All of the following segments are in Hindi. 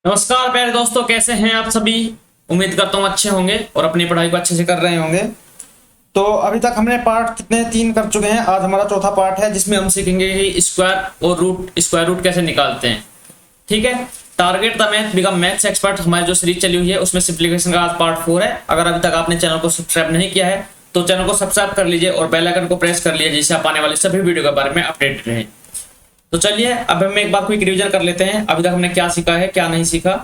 नमस्कार प्यारे दोस्तों, कैसे हैं आप सभी। उम्मीद करता हूँ अच्छे होंगे और अपनी पढ़ाई को अच्छे से कर रहे होंगे। तो अभी तक हमने पार्ट कितने 3 कर चुके हैं। आज हमारा चौथा पार्ट है जिसमें हम सीखेंगे कि स्क्वायर रूट कैसे निकालते हैं। ठीक है। Target the math become maths expert हमारी जो सीरीज चली हुई है उसमें सिंप्लीफिकेशन का आज पार्ट 4 है। अगर अभी तक आपने चैनल को सब्सक्राइब नहीं किया है तो चैनल को सब्सक्राइब कर लीजिए और बेल आइकन को प्रेस कर लीजिए जिससे आप आने वाले सभी वीडियो के बारे में अपडेट रहें। तो चलिए अब हम एक बार क्विक रिवीजन कर लेते हैं अभी तक हमने क्या सीखा है क्या नहीं सीखा।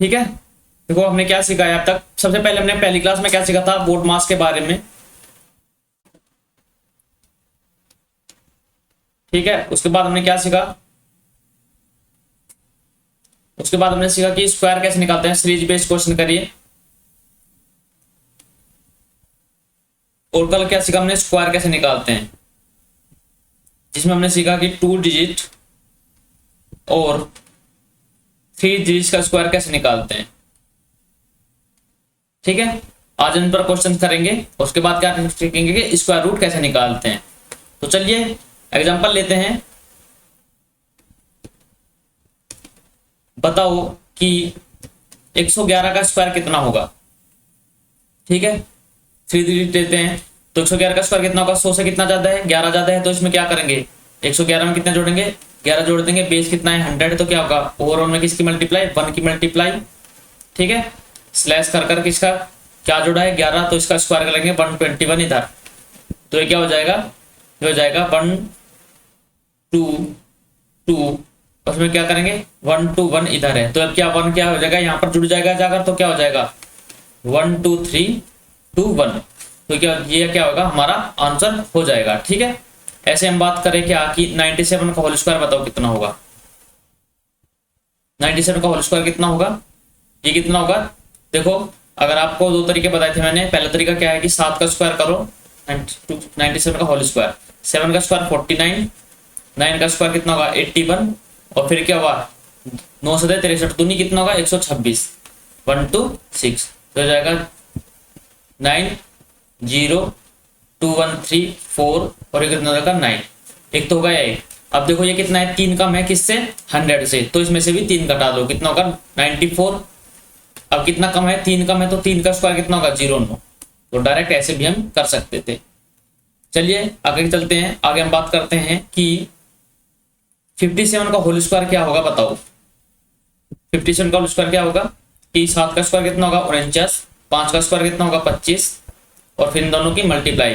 ठीक है। देखो हमने क्या सीखा है अब तक। सबसे पहले हमने पहली क्लास में क्या सीखा था, बोर्ड मास के बारे में। ठीक है। उसके बाद हमने क्या सीखा, उसके बाद हमने सीखा कि स्क्वायर कैसे निकालते हैं। सीरीज बेस्ड क्वेश्चन करिए। और कल क्या सीखा हमने, स्क्वायर कैसे निकालते हैं, जिसमें हमने सीखा कि 2 डिजिट और 3 डिजिट का स्क्वायर कैसे निकालते हैं। ठीक है। आज इन पर क्वेश्चन करेंगे। उसके बाद क्या सीखेंगे कि स्क्वायर रूट कैसे निकालते हैं। तो चलिए एग्जांपल लेते हैं। बताओ कि 111 का स्क्वायर कितना होगा। ठीक है। 3 डिजिट लेते हैं तो 111 का स्क्वायर कितना होगा। 100 से कितना ज्यादा है, 11 ज्यादा है। तो इसमें क्या करेंगे, 111 में कितने जोड़ेंगे, 11 जोड़ देंगे। बेस कितना है 100, तो क्या होगा ओवरऑल में किसकी मल्टीप्लाई, 1 की मल्टीप्लाई। ठीक है। स्लैश कर किसका क्या जोड़ा है 11, तो इसका स्क्वायर करेंगे 121 इधर। तो ये क्या हो जाएगा, ये हो जाएगा 1 2 2। उसमें क्या करेंगे 1 2 1 इधर है तो अब क्या 1 क्या हो जाएगा यहाँ पर जुड़ जाएगा जाकर, तो क्या हो जाएगा 1 2 3 2 1। तो क्या ये क्या होगा हमारा आंसर हो जाएगा। ठीक है। ऐसे हम बात करें क्या कि 97 का होल स्क्वायर बताओ कितना होगा। 97 का होल स्क्वायर कितना होगा, ये कितना होगा। देखो अगर आपको 2 तरीके बताए थे मैंने। पहला तरीका क्या है कि 7 का स्क्वायर करो 97 का होल स्क्वायर, 7 का स्क्वायर 49, 9 का स्क्वायर कितना होगा 81, और फिर क्या होगा 9 से 63 दूनी कितना होगा 126, 1 2 6। तो हो जाएगा 9 0 2 1 3 4 और ये कितना होगा 9। एक तो होगा ये। अब देखो ये कितना है, 3 कम है किससे 100 से, तो इसमें से भी 3 घटा दो कितना होगा 94। अब कितना कम है 3 कम है तो 3 का स्क्वायर कितना होगा 0 9। तो डायरेक्ट ऐसे भी हम कर सकते थे। चलिए आगे चलते हैं। आगे हम बात करते हैं कि 57 का होल स्क्वायर क्या होगा बताओ। 57 का होल स्क्वायर क्या होगा कि 7 का स्क्वायर कितना होगा 49, 5 का स्क्वायर कितना होगा 25, और फिर इन दोनों की मल्टीप्लाई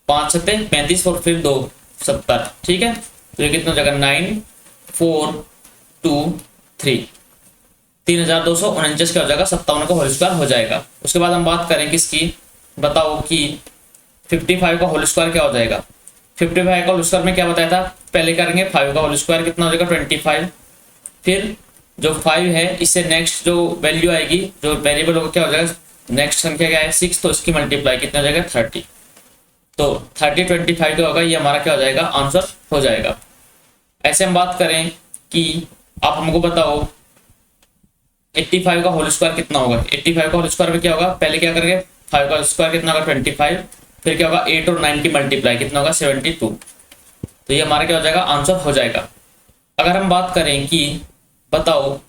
5 7 35 और फिर 2 70। ठीक है। तो ये कितना हो जाएगा 9 4 2 3, 3249 क्या हो जाएगा 57 का होल स्क्वायर हो जाएगा। उसके बाद हम बात करें किसकी, बताओ कि 55 का होल स्क्वायर क्या हो जाएगा। 55 का होल स्क्वायर में क्या बताया था, पहले करेंगे 5 का होल स्क्वायर कितना हो जाएगा 25, फिर जो 5 है इससे नेक्स्ट जो वैल्यू आएगी जो वेरिएबल होगा क्या हो जाएगा, नेक्स्ट संख्या क्या है 6, तो इसकी मल्टीप्लाई कितना हो जाएगा 30। तो 30 25 क्या होगा, ये हमारा क्या हो जाएगा आंसर हो जाएगा। ऐसे हम बात करें कि आप हमको बताओ 85 का होल स्क्वायर कितना होगा। 85 का होल स्क्वायर में क्या होगा, पहले क्या करेंगे 5 का स्क्वायर कितना होगा 25, फिर क्या होगा 8 और 9 की मल्टीप्लाई कितना होगा 72। तो ये हमारा क्या हो जाएगा आंसर हो जाएगा। अगर हम बात करें कि बताओ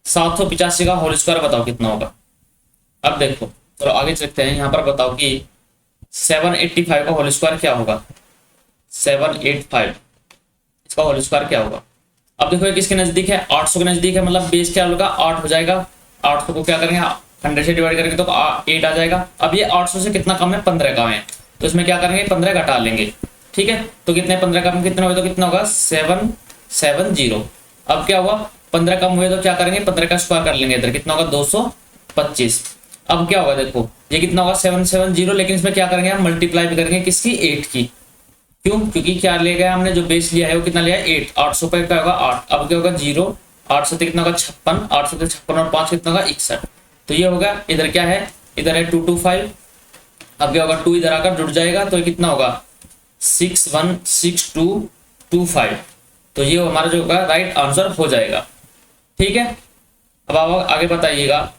785 का होल स्क्वायर बताओ कितना होगा। अब देखो चलो आगे चलते हैं। यहाँ पर बताओ कि 785 का होल स्क्वायर क्या होगा। 785 इसका होल स्क्वायर क्या होगा। अब देखो ये किसके नजदीक है 800 के नजदीक है, मतलब बेस क्या होगा 8 हो जाएगा। 800 को क्या करेंगे 100 से डिवाइड करेंगे तो 8 आ जाएगा। अब ये 800 से कितना कम है 15 कम है, तो इसमें क्या करेंगे 15 घटा लेंगे। ठीक है। तो कितने 15 कम कितना हुआ तो कितना होगा 770। अब क्या हुआ 15 कम हुए तो क्या करेंगे 15 का स्क्वायर कर लेंगे इधर कितना होगा 225। अब क्या होगा देखो ये कितना होगा 770, लेकिन इसमें क्या करेंगे हम मल्टीप्लाई भी करेंगे किसकी 8 की। क्यों, क्योंकि क्या ले गया हमने जो बेस लिया है वो कितना लिया है 8। 800 पे क्या होगा 8, अब क्या होगा 0, 800 से कितना होगा 56, 800 से 56 और 5 कितना होगा 61। तो ये होगा इधर क्या है, इधर है 225। अब क्या होगा 2 इधर आकर जुड़ जाएगा तो ये कितना होगा 616225। तो ये हमारा जो होगा राइट आंसर हो जाएगा। ठीक है। अब आप आगे बताइएगा।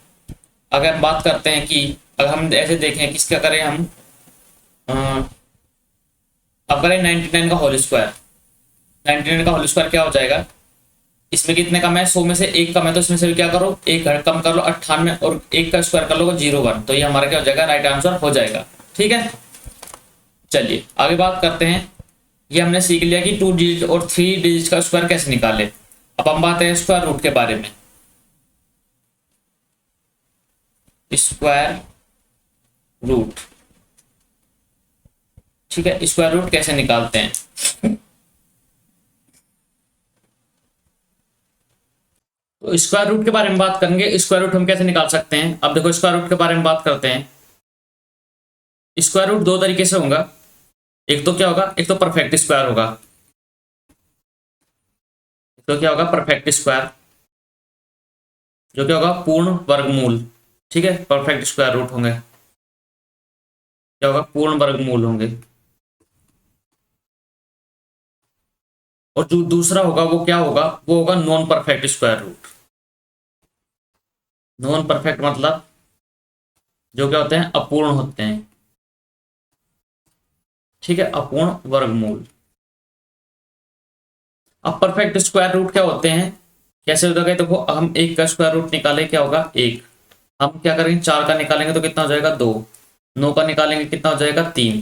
अगर हम बात करते हैं कि अगर हम ऐसे देखें किसका करें हम, अब करें 99 का होल स्क्वायर। 99 का होल स्क्वायर क्या हो जाएगा, इसमें कितने कम है, 100 में से एक कम है, तो इसमें से भी क्या करो, एक कम कर लो, 98 और एक का स्क्वायर कर लो 01, तो ये हमारा क्या हो जाएगा, राइट आंसर हो जाएगा। ठीक है, चलिए आगे बात करते हैं। ये हमने सीख लिया कि 2 डिजिट और 3 डिजिट का स्क्वायर कैसे निकाले। अब हम बात करें स्क्वायर रूट के बारे में। स्क्वायर रूट, ठीक है, स्क्वायर रूट कैसे निकालते हैं। तो स्क्वायर रूट के बारे में बात करेंगे, स्क्वायर रूट हम कैसे निकाल सकते हैं। अब देखो स्क्वायर रूट के बारे में बात करते हैं। स्क्वायर रूट दो तरीके से होगा, एक तो क्या होगा, एक तो परफेक्ट स्क्वायर होगा, तो क्या होगा परफेक्ट स्क्वायर, जो क्या होगा पूर्ण वर्गमूल। ठीक है, परफेक्ट स्क्वायर रूट होंगे, क्या होगा पूर्ण वर्गमूल होंगे। और जो दूसरा होगा वो क्या होगा, वो होगा non perfect square root. Non perfect मतलब जो क्या होते हैं, अपूर्ण होते हैं। ठीक है, अपूर्ण वर्गमूल। अब परफेक्ट स्क्वायर रूट क्या होते हैं, कैसे होता है, देखो हम एक का स्क्वायर रूट निकाले क्या होगा एक, हम क्या करेंगे 4 का निकालेंगे तो कितना हो जाएगा 2, 9 का निकालेंगे कितना हो जाएगा 3,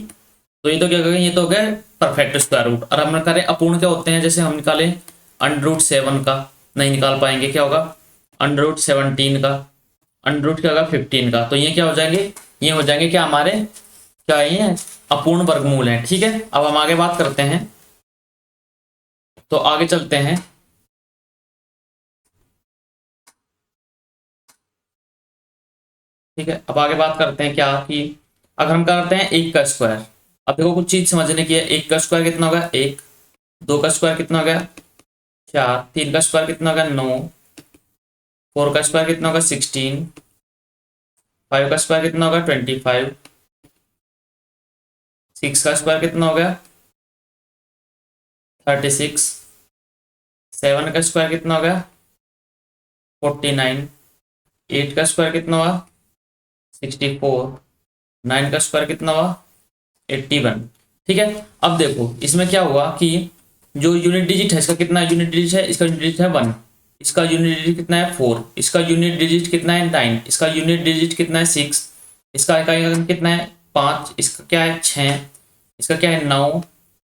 तो ये तो क्या करेंगे, ये तो हो गया परफेक्ट स्क्वायर रूट। और हम करें अपूर्ण क्या होते हैं, जैसे हम निकाले √7 का, नहीं निकाल पाएंगे, क्या होगा √17 का, √ क्या होगा 15 का, तो ये क्या हो जाएंगे, ये हो जाएंगे क्या हमारे, क्या ये अपूर्ण वर्गमूल है। ठीक है, अब हम आगे बात करते हैं, तो आगे चलते हैं। ठीक है, अब आगे बात करते हैं क्या कि अगर हम करते हैं एक का स्क्वायर। अब देखो कुछ चीज समझने की है, एक का स्क्वायर कितना होगा एक, 2 का स्क्वायर कितना हो गया 4, 3 का स्क्वायर कितना होगा 9, 4 का स्क्वायर कितना होगा 16, 5 का स्क्वायर कितना होगा 25, 6 का स्क्वायर कितना हो गया 36, 7 का स्क्वायर कितना हो गया 49, 8 का स्क्वायर कितना हुआ 64, 9 का स्क्वायर कितना हुआ 81। ठीक है, अब देखो इसमें क्या हुआ कि जो यूनिट डिजिट है इसका कितना यूनिट डिजिट है, इसका यूनिट डिजिट है 1, इसका यूनिट डिजिट कितना है 4, इसका यूनिट डिजिट कितना है 9, इसका यूनिट डिजिट कितना है 6, इसका इकाई अंक कितना है 5, इसका क्या है 6, इसका क्या है 9,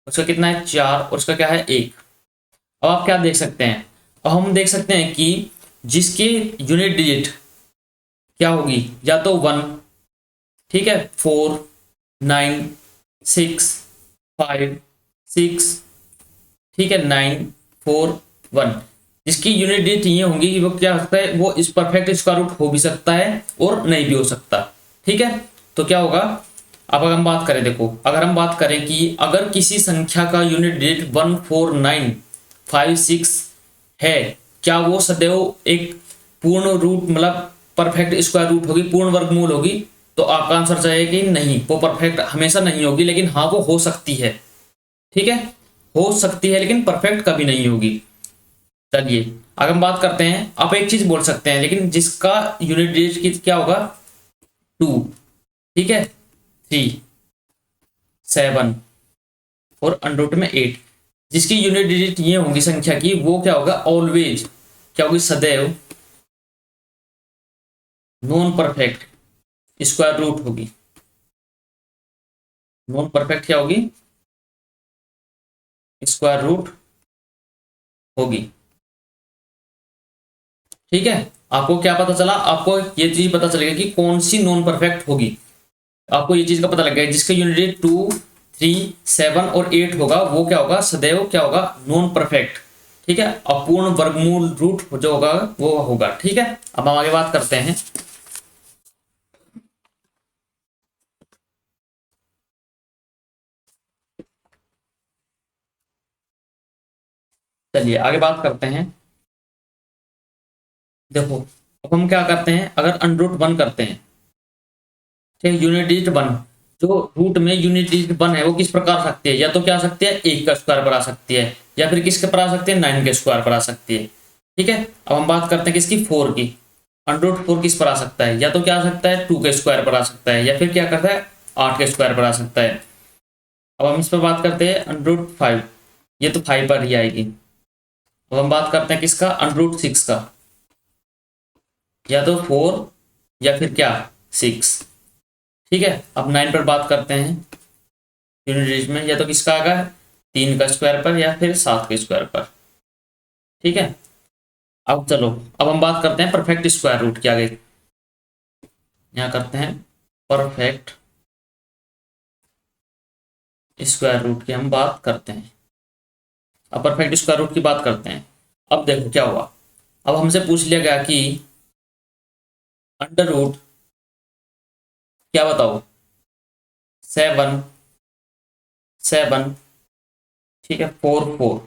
उसका कितना है 4 और इसका क्या है 1। अब आप क्या देख सकते हैं, अब हम देख सकते हैं कि जिसकी यूनिट डिजिट क्या होगी, या तो 1, ठीक है 4, 9, 6, 5, 6, ठीक है 9, 4, 1, जिसकी यूनिट डिजिट ये होंगी कि वो क्या हो सकता है, वो इस परफेक्ट स्क्वायर रूट हो भी सकता है और नहीं भी हो सकता। ठीक है, तो क्या होगा, अब अगर हम बात करें, देखो अगर हम बात करें कि अगर किसी संख्या का यूनिट डिजिट 1, 4, 9, 5, 6 है, क्या वो सदैव एक पूर्ण रूट मतलब परफेक्ट स्क्वायर रूट होगी, पूर्ण वर्गमूल होगी। तो आपका आंसर चाहिए कि नहीं, वो परफेक्ट हमेशा नहीं होगी, लेकिन हाँ वो हो सकती है। ठीक है, हो सकती है लेकिन परफेक्ट कभी नहीं होगी। चलिए अगर हम बात करते हैं, आप एक चीज बोल सकते हैं, लेकिन जिसका यूनिट डिजिट की क्या होगा 2, ठीक है 3, 7 और अंडर में 8, जिसकी यूनिट डिजिट ये होगी संख्या की, वो क्या होगा ऑलवेज, क्या होगी सदैव नॉन परफेक्ट स्क्वायर रूट होगी। नॉन परफेक्ट क्या होगी, स्क्वायर रूट होगी। ठीक है, आपको क्या पता चला, आपको ये चीज पता चलेगा कि कौन सी नॉन परफेक्ट होगी, आपको ये चीज का पता लग गया, जिसका यूनिट 2, 3, 7 और 8 होगा, वो क्या होगा सदैव क्या होगा नॉन परफेक्ट। ठीक है, अपूर्ण वर्गमूल रूट जो होगा वो होगा। ठीक है, अब हम आगे बात करते हैं। चलिए आगे बात करते हैं। देखो अब हम क्या करते हैं, अगर √1 करते हैं, ठीक यूनिट डिजिट 1, जो रूट में यूनिट डिजिट 1 है वो किस प्रकार आ सकती है, या तो क्या आ सकती है 1 का स्क्वायर पर आ सकती है, या फिर किसके पर आ सकती है 9 के स्क्वायर पर आ सकती है। ठीक है, अब हम बात करते हैं किसकी 4 की, √4 किस पर आ सकता है, या तो क्या आ सकता है 2 के स्क्वायर पर आ सकता है, या फिर क्या करता है 8 के स्क्वायर पर आ सकता है। अब हम इस पर बात करते हैं √5, ये तो 5 पर ही आएगी। अब हम बात करते हैं किसका, √6 का, या तो 4 या फिर क्या 6। ठीक है, अब 9 पर बात करते हैं यूनिट डिजिट में, या तो किसका आएगा 3 का स्क्वायर पर या फिर 7 के स्क्वायर पर। ठीक है, अब चलो अब हम बात करते हैं परफेक्ट स्क्वायर रूट की। आगे यहाँ करते हैं परफेक्ट स्क्वायर रूट की हम बात करते हैं। अब परफेक्ट स्क्वायर रूट की बात करते हैं। अब देखो क्या हुआ, अब हमसे पूछ लिया गया कि अंडर रूट क्या बताओ 7 7, ठीक है 4 4।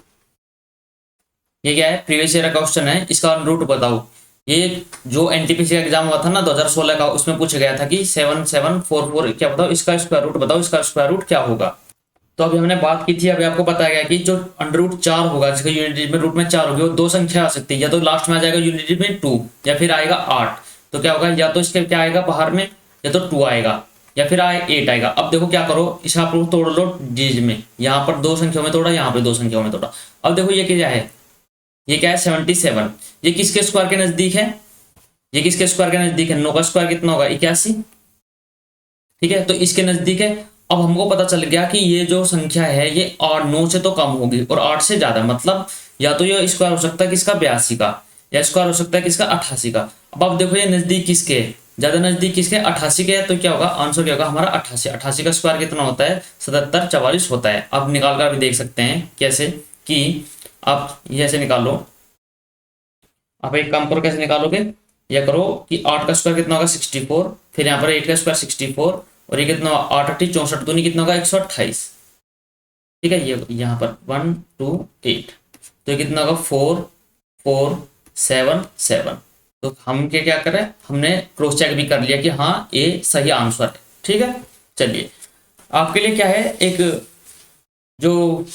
ये क्या है, प्रीवियस ईयर का क्वेश्चन है, इसका रूट बताओ। ये जो एनटीपीसी का एग्जाम हुआ था ना 2016 का, उसमें पूछा गया था कि 7 7 4 4 क्या बताओ, इसका स्क्वायर रूट बताओ, इसका स्क्वायर रूट क्या होगा। तो अभी हमने बात की थी, अभी आपको बताया गया कि जो √4 होगा, जिसका यूनिट में रूट में 4 होगी, वो दो संख्या आ सकती है, या तो लास्ट में आ जाएगा यूनिट में 2 या फिर आएगा 8। तो क्या होगा, या तो इसके क्या आएगा बाहर में, या तो 2 आएगा या फिर 8 आएगा। अब देखो क्या करो, इस आप लोग तोड़ लो डीज में, यहाँ पर दो संख्याओं में तोड़ा, यहाँ पे दो संख्याओं में तोड़ा। अब देखो ये क्या है, ये क्या है 77। ये किसके स्क्वायर के नजदीक है, ये किसके स्क्वायर के नजदीक है, 9 का स्क्वायर कितना होगा 81। ठीक है, तो इसके नजदीक है। अब हमको पता चल गया कि ये जो संख्या है ये 8 9 से तो कम होगी और 8 से ज्यादा, मतलब या तो ये स्क्वायर हो सकता है किसका 82 का, या स्क्वायर हो सकता है किसका 88 का। अब आप देखो ये नजदीक किसके है, ज्यादा नजदीक किसके 88 के है, तो क्या होगा आंसर क्या होगा हमारा 88। 88 का स्क्वायर कितना होता है 77 44 होता है। आप निकाल कर भी देख सकते हैं कैसे, कि आप ये ऐसे निकालो। आप एक काम करो, कैसे निकालोगे, यह करो कि 8 का स्क्वायर कितना होगा 64, फिर यहाँ पर 8 का स्क्वायर 64, और ये कितना 8 8 64 दूनी कितना होगा 128। ठीक है, ये यहाँ पर 1 2 8, तो ये कितना होगा 4 4 7 7। तो हम क्या करें, हमने क्रॉस चेक भी कर लिया कि हाँ ये सही आंसर है। ठीक है, चलिए आपके लिए क्या है, एक जो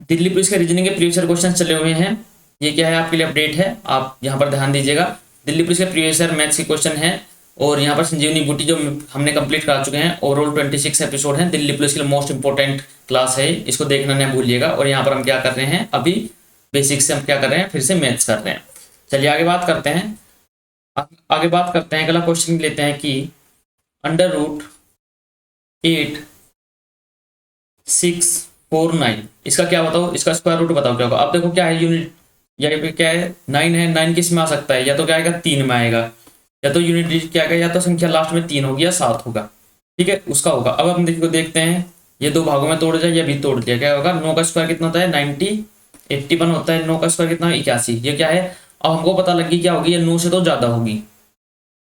दिल्ली पुलिस के रीजनिंग के प्रीवियस क्वेश्चन चले हुए हैं, ये क्या है आपके लिए अपडेट है, आप यहाँ पर ध्यान दीजिएगा। दिल्ली पुलिस के प्रीवियस मैथ्स के क्वेश्चन है, और यहाँ पर संजीवनी बूटी जो हमने कंप्लीट करा चुके हैं, ओवरऑल 26 एपिसोड हैं। दिल्ली पुलिस के लिए मोस्ट इंपॉर्टेंट क्लास है, इसको देखना नहीं भूलिएगा। और यहाँ पर हम क्या कर रहे हैं, अभी बेसिक से हम क्या कर रहे हैं, फिर से मैथ्स कर रहे हैं। चलिए आगे बात करते हैं, आगे बात करते हैं। अगला क्वेश्चन लेते हैं कि √8 6 4 9, इसका क्या बताओ, इसका स्क्वायर रूट बताओ क्या होगा। अब देखो क्या है, यूनिट यहाँ पे क्या है 9 है, 9 किस में आ सकता है, या तो क्या आएगा 3 में आएगा, या तो यूनिट डिजिट क्या आएगा, या तो संख्या लास्ट में 3 होगी या 7 होगा। ठीक है, उसका होगा। अब हम देखते हैं, ये दो भागों में तोड़ जाए, ये भी तोड़ दिया, क्या होगा 9 का स्क्वायर कितना होता है 90 81 होता है, 9 का स्क्वायर कितना 81। ये क्या है, अब हमको पता लगी क्या होगी, ये 9 से तो ज्यादा होगी।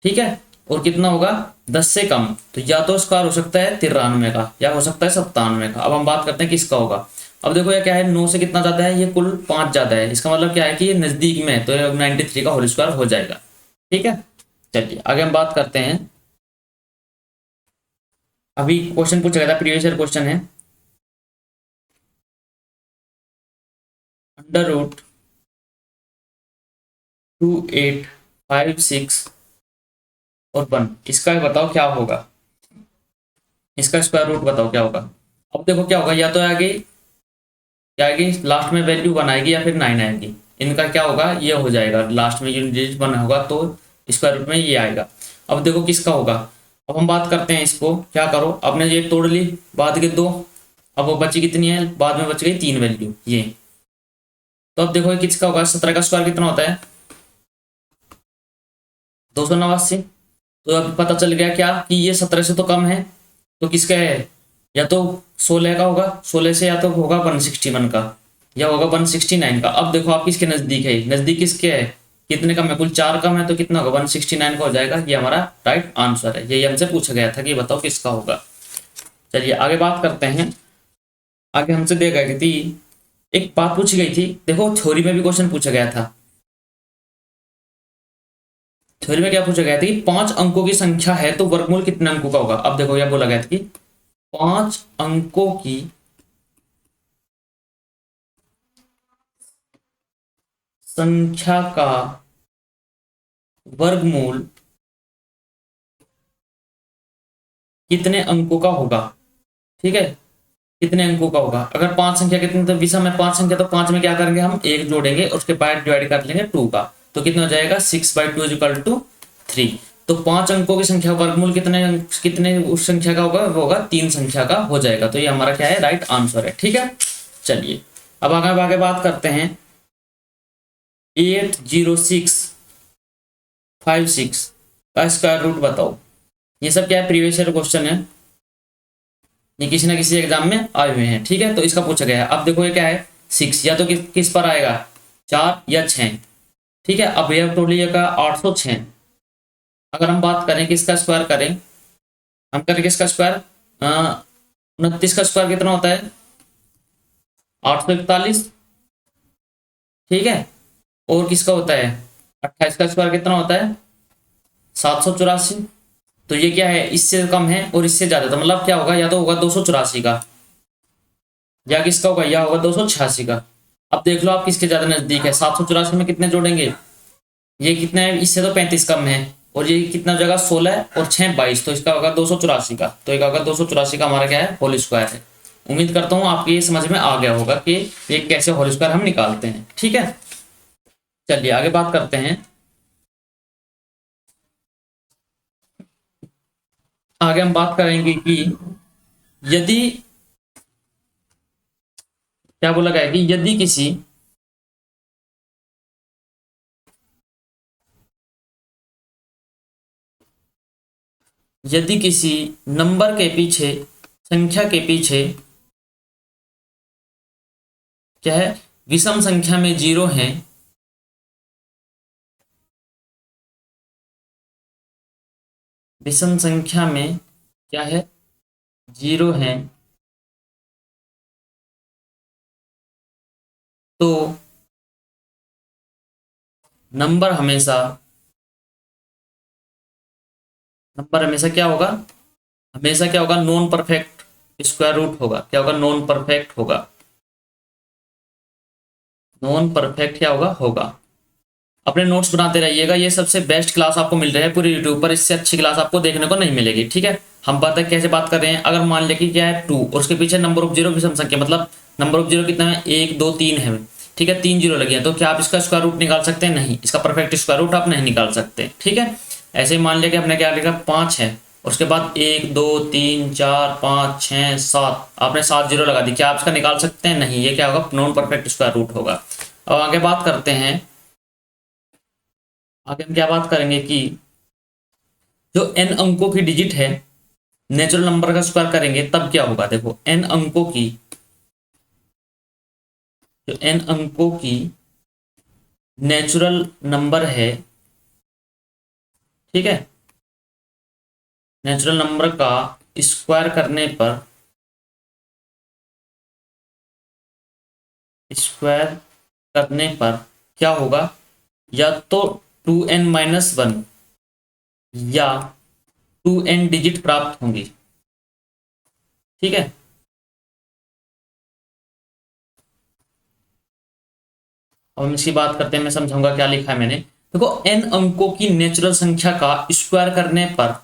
ठीक है, और कितना होगा 10 से कम, तो या तो स्क्वायर हो सकता है 93 का, या हो सकता है 97 का। अब हम बात करते हैं किसका होगा। अब देखो ये क्या है, 9 से कितना ज्यादा है, ये कुल 5 ज्यादा है, इसका मतलब क्या है कि ये नजदीक में है, तो ये 93 का होल स्क्वायर हो जाएगा। ठीक है, चलिए आगे हम बात करते हैं। अभी क्वेश्चन पूछा गया था, प्रीवियस ईयर क्वेश्चन है, √2 8 5 6 और 1, इसका बताओ क्या होगा, इसका स्क्वायर रूट बताओ क्या होगा। अब देखो क्या होगा, या तो आगे क्या आएगी लास्ट में वैल्यू 1 आएगी, या फिर 9 आएगी। इनका क्या होगा, ये हो जाएगा लास्ट में यूनिट डिजिट 1 होगा, तो स्क्वायर रूट में ये आएगा। अब देखो किसका होगा। अब हम बात करते हैं इसको, क्या करो, आपने ये तोड़ ली बाद के दो, अब वो बची कितनी है, बाद में बच गई 3 वैल्यू ये। तो अब देखो ये किसका होगा, 17 का स्क्वायर कितना होता है 289। तो अब पता चल गया क्या कि ये 17 से तो कम है, तो किसका है, या तो 16 का होगा, 16 से या तो होगा 161 का, या होगा 169 का। अब देखो आप किसके नजदीक है, नजदीक किसके है, कितने कम है, कुल 4 कम है, तो कितना होगा 169 का हो जाएगा। ये हमारा राइट आंसर है, यही हमसे पूछा गया था कि बताओ किसका होगा। चलिए आगे बात करते हैं। आगे हमसे देखा गया थी, एक बात पूछी गई थी, देखो थ्योरी में भी क्वेश्चन पूछा गया था। थ्योरी में क्या पूछा गया था कि 5 अंकों की संख्या है तो वर्गमूल कितने अंकों का होगा। अब देखो यह बोला गया था कि 5 अंकों की संख्या का वर्गमूल कितने अंकों का होगा। ठीक है, कितने अंकों का होगा? अगर 5 संख्या कितनी, तो विषम में 5 संख्या, तो 5 में क्या करेंगे हम, 1 जोड़ेंगे और उसके बाद डिवाइड कर लेंगे 2 का, तो कितना हो जाएगा 6/2 = 3। तो 5 अंकों की संख्या वर्गमूल कितने कितने उस संख्या का होगा, वो होगा 3 संख्या का हो जाएगा। तो ये हमारा क्या है, राइट आंसर है। ठीक है, चलिए अब आगे बात करते हैं। 80656 का स्क्वायर रूट बताओ। ये सब क्या है, प्रीवियस ईयर क्वेश्चन है, ये किसी ना किसी एग्जाम में आए हुए हैं। ठीक है, तो इसका पूछा गया है। अब देखो ये क्या है, 6 या तो किस पर आएगा, 4 या 6। ठीक है, अब ये टोटल का 806। अगर हम बात करें किसका स्क्वायर करें, हम करें किसका स्क्वायर, 29 का स्क्वायर कितना होता है, 841। ठीक है, और किसका होता है, 28 का स्क्वायर कितना होता है, 784। तो ये क्या है, इससे कम है और इससे ज्यादा, तो मतलब क्या होगा, या तो होगा 284 का, या किसका होगा, या होगा 286 का। अब देख लो आप किसके ज्यादा नजदीक है। 784 में कितने जोड़ेंगे, ये कितना है, इससे तो 35 कम है, और ये कितना जगह 16 और 6 22, तो इसका होगा 284 का। तो एक होगा 284 का हमारा क्या है, होल स्क्वायर है। उम्मीद करता हूँ आपको ये समझ में आ गया होगा कि ये कैसे होल स्क्वायर हम निकालते हैं। ठीक है, चलिए आगे बात करते हैं। आगे हम बात करेंगे कि यदि, क्या बोला गया है कि यदि किसी नंबर के पीछे, संख्या के पीछे क्या है, विषम संख्या में 0 है, विषम संख्या में क्या है, 0 है, तो नंबर हमेशा क्या होगा, हमेशा क्या होगा, नॉन परफेक्ट स्क्वायर रूट होगा। क्या होगा, नॉन परफेक्ट होगा। नॉन परफेक्ट क्या होगा। अपने नोट्स बनाते रहिएगा, ये सबसे बेस्ट क्लास आपको मिल रही है पूरी यूट्यूब पर, इससे अच्छी क्लास आपको देखने को नहीं मिलेगी। ठीक है, हम पता है कैसे बात कर रहे हैं। अगर मान लें कि क्या है 2 और उसके पीछे नंबर ऑफ जीरो विषम संख्या, मतलब नंबर ऑफ जीरो कितना है, 1 2 3 है। ठीक है, 3 जीरो लगे हैं, तो क्या आप इसका स्क्वायर रूट निकाल सकते हैं, नहीं, इसका परफेक्ट स्क्वायर रूट आप नहीं निकाल सकते। ठीक है, ऐसे ही मान लिया कि हमने क्या लिखा, 5 है और उसके बाद 1 2 3 4 5 6 7, आपने 7 जीरो लगा दी, क्या आप इसका निकाल सकते हैं, नहीं, ये क्या होगा, नॉन परफेक्ट स्क्वायर रूट होगा। अब आगे बात करते हैं। आगे हम क्या बात करेंगे कि जो n अंकों की डिजिट है, नेचुरल नंबर का स्क्वायर करेंगे तब क्या होगा। देखो n अंकों की, जो n अंकों की नेचुरल नंबर है, ठीक है, नेचुरल नंबर का स्क्वायर करने पर, क्या होगा, या तो 2n-1 या 2n डिजिट प्राप्त होंगी। ठीक है, अब हम इसकी बात करते हैं, मैं समझाऊंगा क्या लिखा है मैंने। देखो n अंकों की नेचुरल संख्या का स्क्वायर करने पर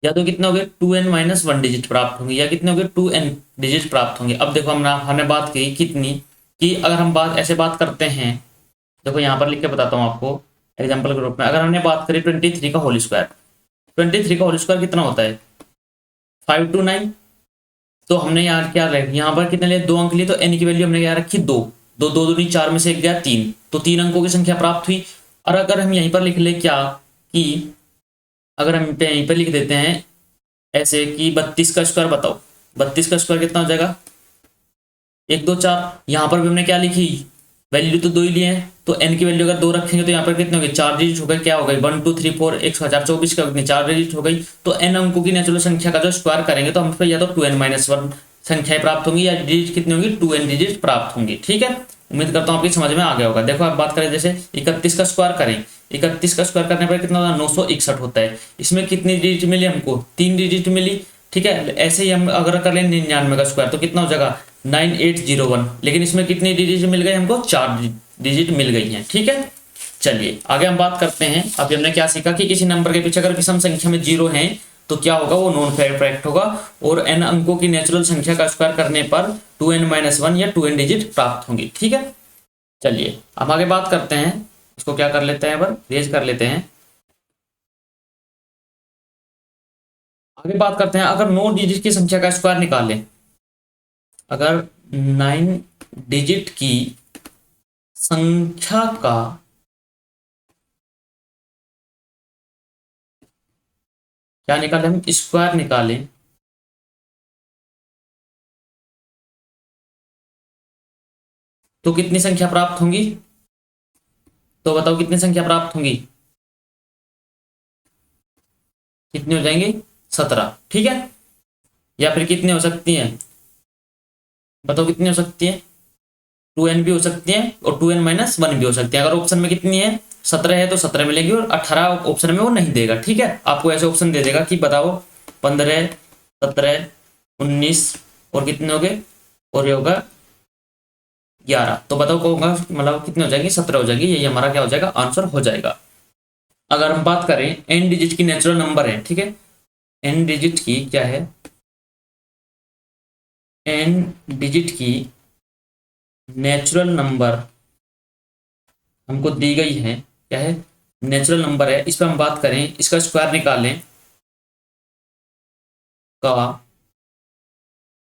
या तो कितने हो गए, 2n-1 डिजिट प्राप्त होंगे, या कितने हो गए, 2n डिजिट प्राप्त होंगे। अब देखो हमने बात की कितनी, कि अगर हम ऐसे बात करते हैं, देखो यहाँ पर लिख के बताता हूँ आपको एग्जाम्पल के रूप में। अगर हमने बात करी 23 का होल स्क्वायर, 23 का होल स्क्वायर कितना होता है, 529। तो हमने यहाँ क्या रखा, यहाँ पर कितने लिए, 2 अंक लिए, तो n की वैल्यू हमने क्या रखी, 2 2 2 दूनी 4 में से 1 गया 3, तो 3 अंकों की संख्या प्राप्त हुई। और अगर हम यहीं पर लिख ले क्या, कि अगर हम यहीं पर लिख देते हैं ऐसे कि 32 का स्क्वायर बताओ, 32 का स्क्वायर कितना हो जाएगा, 1 2 4। यहाँ पर भी हमने क्या लिखी, वैल्यू तो 2 ही लिए हैं, तो n की वैल्यू अगर 2 रखेंगे तो यहाँ पर कितने हो गए, 4 डिजिट हो गए। क्या हो गई, 1 2 3 4 1024 का 4 डिजिट हो गई। तो n अंकों की नेचुरल संख्या का जो स्क्वायर करेंगे तो हम या तो 2n-1 संख्याएं प्राप्त होंगी, या डिजिट कितनी होंगी, 2n डिजिट प्राप्त होंगी। ठीक है, उम्मीद करता हूँ आपकी समझ में आ गया होगा। देखो आप बात करें, जैसे 31 का स्क्वायर करें, 31 का स्क्वायर करने पर कितना होता है, 961 होता है। इसमें कितनी डिजिट मिली हमको, 3 डिजिट मिली। ठीक है, ऐसे ही हम अगर कर लें 99 का स्क्वायर तो कितना हो जाएगा, 9801। लेकिन इसमें कितनी डिजिट मिल गई हमको, 4 डिजिट मिल गई हैं। ठीक है, चलिए आगे हम बात करते हैं। अभी हमने क्या सीखा कि किसी नंबर के पीछे अगर विषम संख्या में 0 है तो क्या होगा, वो नॉन परफेक्ट होगा। और n अंकों की नेचुरल संख्या का स्क्वायर करने पर 2n-1 या 2n डिजिट प्राप्त होंगी। ठीक है, चलिए अब आगे बात करते हैं, इसको क्या कर लेते हैं, रेज कर लेते हैं। आगे बात करते हैं, अगर 9 डिजिट की संख्या का स्क्वायर निकालें, अगर 9 डिजिट की संख्या का क्या निकालें, हम स्क्वायर निकालें, तो कितनी संख्या प्राप्त होंगी, तो बताओ कितनी संख्या प्राप्त होंगी, कितनी हो जाएंगी, 17। ठीक है, या फिर कितनी हो सकती हैं, बताओ कितनी हो सकती है, 2n भी हो सकती है और 2n-1 भी हो सकती है। अगर ऑप्शन में कितनी है, 17 है तो 17 मिलेगी, और 18 ऑप्शन में वो नहीं देगा। ठीक है, आपको ऐसे ऑप्शन दे देगा कि बताओ 15, 17, 19 और कितने हो गए, और ये होगा 11। तो बताओ को होगा, मतलब कितने हो जाएगी, 17 हो जाएगी। यही हमारा क्या हो जाएगा, आंसर हो जाएगा। अगर हम बात करें n डिजिट की नेचुरल नंबर है, ठीक है, n डिजिट की क्या है, n डिजिट की नेचुरल नंबर हमको दी गई है, क्या है, नेचुरल नंबर है। इस पर हम बात करें, इसका स्क्वायर निकालें का,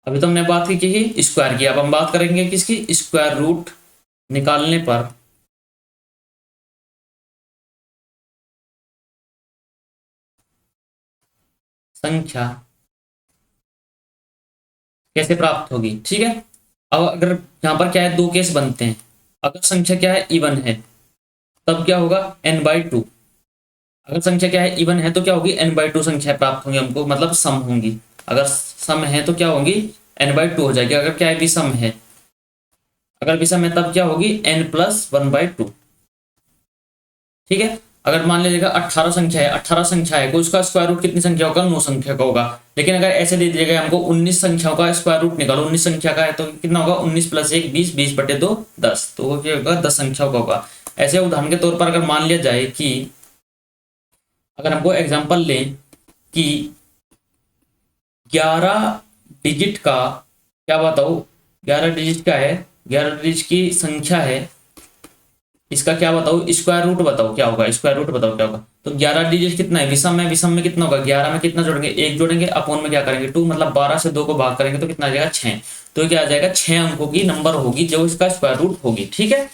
अभी तो हमने बात की स्क्वायर की, अब हम बात करेंगे किसकी, स्क्वायर रूट निकालने पर संख्या कैसे प्राप्त होगी। ठीक है, अब अगर यहाँ पर क्या है, दो केस बनते हैं। अगर संख्या क्या है, इवन है, तब क्या होगा, n/2। अगर संख्या क्या है, इवन है, तो क्या होगी, n/2 संख्या प्राप्त होंगी हमको, मतलब सम होंगी। अगर सम है तो क्या होगी, n/2 हो जाएगी। अगर क्या है, विषम है, अगर विषम है तब क्या होगी, n+1/2। ठीक है, अगर मान लीजिएगा 18 संख्या है, 18 संख्या है, तो उसका स्क्वायर रूट कितनी संख्या होगा, 9 संख्या का होगा। लेकिन अगर ऐसे दे दिएगा हमको 19 संख्याओं का स्क्वायर रूट निकालो, 19 संख्या का है तो कितना होगा, 19 + 1 20, 20/2 10, तो वो क्या होगा, 10 संख्याओं का होगा। ऐसे उदाहरण के तौर पर अगर मान लिया जाए कि, अगर हमको एग्जाम्पल लें कि 11 डिजिट का, क्या बताओ, 11 डिजिट का है, 11 डिजिट की संख्या है, इसका क्या बताओ, स्क्वायर रूट बताओ क्या होगा, स्क्वायर रूट बताओ क्या होगा। तो 11 डिजिट कितना है, विषम है, विषम में कितना होगा, 11 में कितना जोड़ेंगे, 1 जोड़ेंगे, अपॉन में क्या करेंगे 2, मतलब 12 से 2 को भाग करेंगे तो कितना आ जाएगा, 6। तो क्या आ जाएगा, 6 अंकों की नंबर होगी जो इसका स्क्वायर रूट होगी। ठीक है,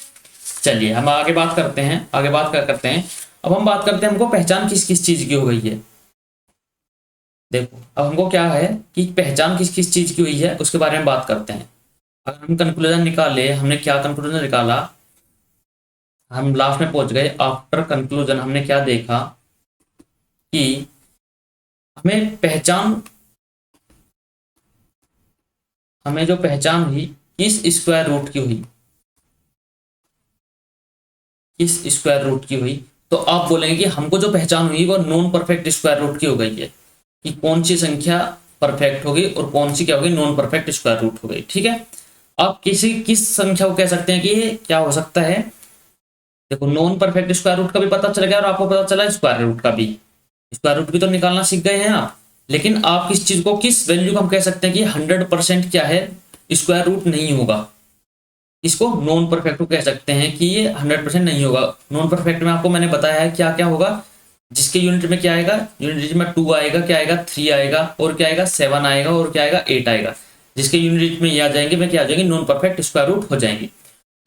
चलिए हम आगे बात करते हैं, आगे बात क्या करते हैं, अब हम बात करते हैं हमको पहचान किस किस चीज की हो गई है। देखो अब हमको क्या है कि पहचान किस किस चीज की हुई है, उसके बारे में बात करते हैं। अगर हम कंक्लूजन निकाले, हमने क्या कंक्लूजन निकाला, हम लास्ट में पहुंच गए। आफ्टर कंक्लूजन हमने क्या देखा कि हमें पहचान, हमें जो पहचान हुई किस स्क्वायर रूट की हुई, किस स्क्वायर रूट की हुई, तो आप बोलेंगे कि हमको जो पहचान हुई वो नॉन परफेक्ट स्क्वायर रूट की हो गई है, कि कौन सी संख्या परफेक्ट होगी और कौन सी क्या होगी, नॉन परफेक्ट स्क्वायर रूट हो गई। ठीक है, आप किस संख्या को कह सकते हैं कि ये क्या हो सकता है, देखो नॉन परफेक्ट स्क्वायर रूट का भी पता चल गया और आपको पता चला स्क्वायर रूट का भी। स्क्वायर रूट भी तो निकालना सीख गए हैं आप, लेकिन आप किस चीज को, किस वैल्यू को हम कह सकते हैं कि 100% क्या है, स्क्वायर रूट नहीं होगा, इसको नॉन परफेक्ट को कह सकते हैं कि ये 100% नहीं होगा। नॉन परफेक्ट में आपको मैंने बताया है क्या क्या होगा, जिसके यूनिट में क्या आएगा, यूनिट में 2 आएगा, क्या आएगा 3 आएगा, और क्या आएगा 7 आएगा, और क्या आएगा 8 आएगा। जिसके यूनिट में ये आ जाएंगे वे क्या आ जाएंगे, नॉन परफेक्ट स्क्वायर रूट हो जाएंगे।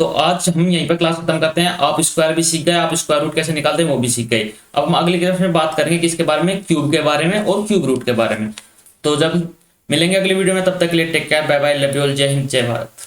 तो आज हम यहीं पर क्लास खत्म करते हैं। आप स्क्वायर भी सीख गए, आप स्क्वायर रूट कैसे निकालते हैं वो भी सीख गए। अब हम अगली क्लास में बात करेंगे किसके बारे में, क्यूब के बारे में और क्यूब रूट के बारे में। तो जब मिलेंगे अगली वीडियो में, तब तक के लिए take care, bye bye, love you all, जय हिंद, जय भारत।